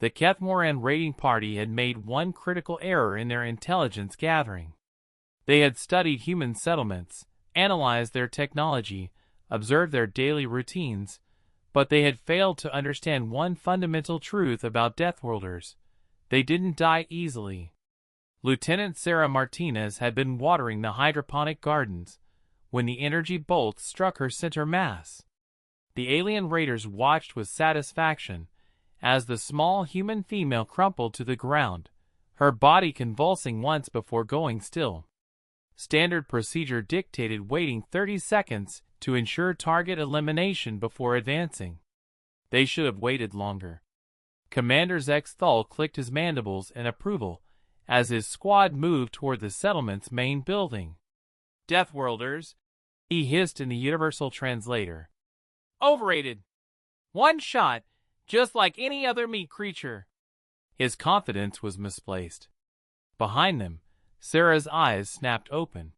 The Kethmoran raiding party had made one critical error in their intelligence gathering. They had studied human settlements, analyzed their technology, observed their daily routines, but they had failed to understand one fundamental truth about Deathworlders: they didn't die easily. Lieutenant Sarah Martinez had been watering the hydroponic gardens when the energy bolt struck her center mass. The alien raiders watched with satisfaction as the small human female crumpled to the ground, her body convulsing once before going still. Standard procedure dictated waiting 30 seconds to ensure target elimination before advancing. They should have waited longer. Commander Zexthal clicked his mandibles in approval as his squad moved toward the settlement's main building. "Deathworlders," he hissed in the universal translator. "Overrated. One shot, just like any other meat creature." His confidence was misplaced. Behind them, Sarah's eyes snapped open.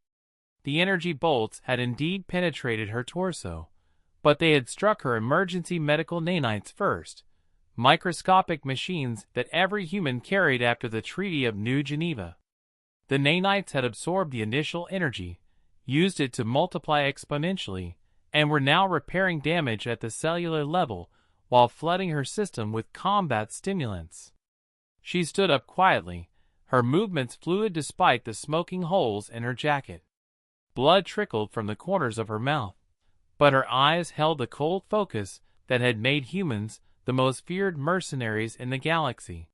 The energy bolts had indeed penetrated her torso, but they had struck her emergency medical nanites first, microscopic machines that every human carried after the Treaty of New Geneva. The nanites had absorbed the initial energy, used it to multiply exponentially, and were now repairing damage at the cellular level while flooding her system with combat stimulants. She stood up quietly, her movements fluid despite the smoking holes in her jacket. Blood trickled from the corners of her mouth, but her eyes held the cold focus that had made humans the most feared mercenaries in the galaxy.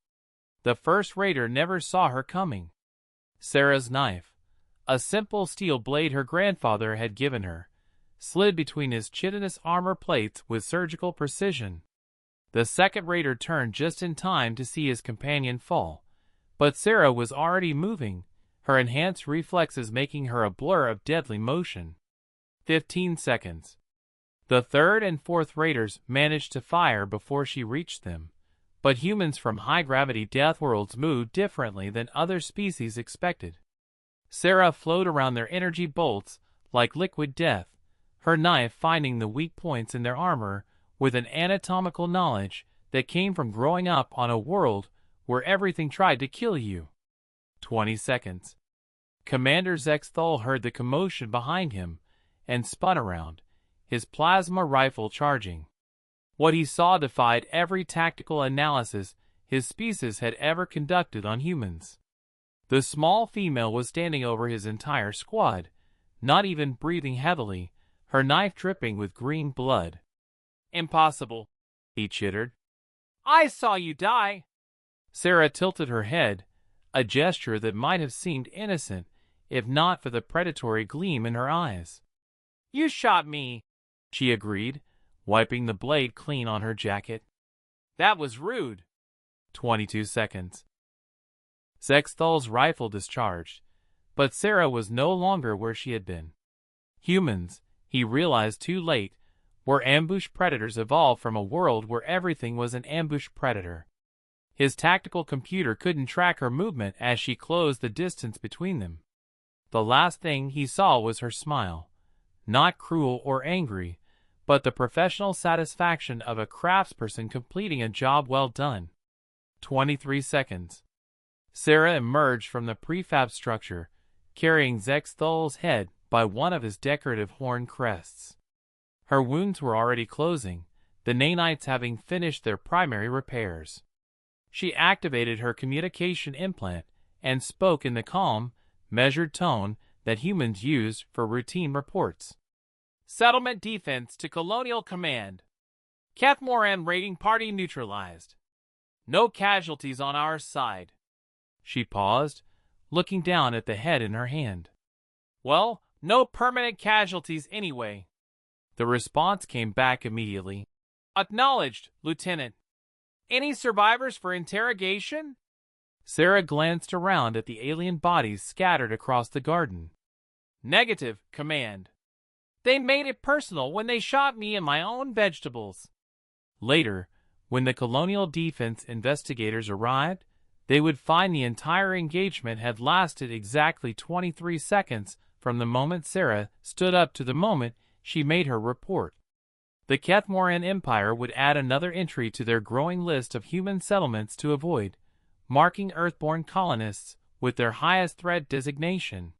The first raider never saw her coming. Sarah's knife, a simple steel blade her grandfather had given her, slid between his chitinous armor plates with surgical precision. The second raider turned just in time to see his companion fall, but Sarah was already moving, her enhanced reflexes making her a blur of deadly motion. 15 seconds. The third and fourth raiders managed to fire before she reached them, but humans from high-gravity Deathworlds moved differently than other species expected. Sarah flowed around their energy bolts like liquid death, her knife finding the weak points in their armor with an anatomical knowledge that came from growing up on a world where everything tried to kill you. 20 seconds. Commander Zexthal heard the commotion behind him and spun around, his plasma rifle charging. What he saw defied every tactical analysis his species had ever conducted on humans. The small female was standing over his entire squad, not even breathing heavily, her knife dripping with green blood. "Impossible," he chittered. "I saw you die." Sarah tilted her head, a gesture that might have seemed innocent if not for the predatory gleam in her eyes. "You shot me," she agreed, wiping the blade clean on her jacket. "That was rude." 22 seconds. Zexthal's rifle discharged, but Sarah was no longer where she had been. Humans, he realized too late, were ambush predators evolved from a world where everything was an ambush predator. His tactical computer couldn't track her movement as she closed the distance between them. The last thing he saw was her smile, not cruel or angry, but the professional satisfaction of a craftsperson completing a job well done. 23 seconds. Sarah emerged from the prefab structure, carrying Zexthal's head by one of his decorative horn crests. Her wounds were already closing, the nanites having finished their primary repairs. She activated her communication implant and spoke in the calm, measured tone that humans use for routine reports. "Settlement defense to Colonial Command. Kethmoran raiding party neutralized. No casualties on our side." She paused, looking down at the head in her hand. "Well, no permanent casualties anyway." The response came back immediately. "Acknowledged, Lieutenant. Any survivors for interrogation?" Sarah glanced around at the alien bodies scattered across the garden. "Negative, Command. They made it personal when they shot me and my own vegetables." Later, when the Colonial Defense investigators arrived, they would find the entire engagement had lasted exactly 23 seconds from the moment Sarah stood up to the moment she made her report. The Kethmoran Empire would add another entry to their growing list of human settlements to avoid, marking Earthborn colonists with their highest threat designation.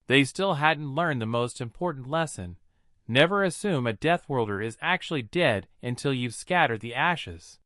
They still hadn't learned the most important lesson: never assume a Deathworlder is actually dead until you've scattered the ashes.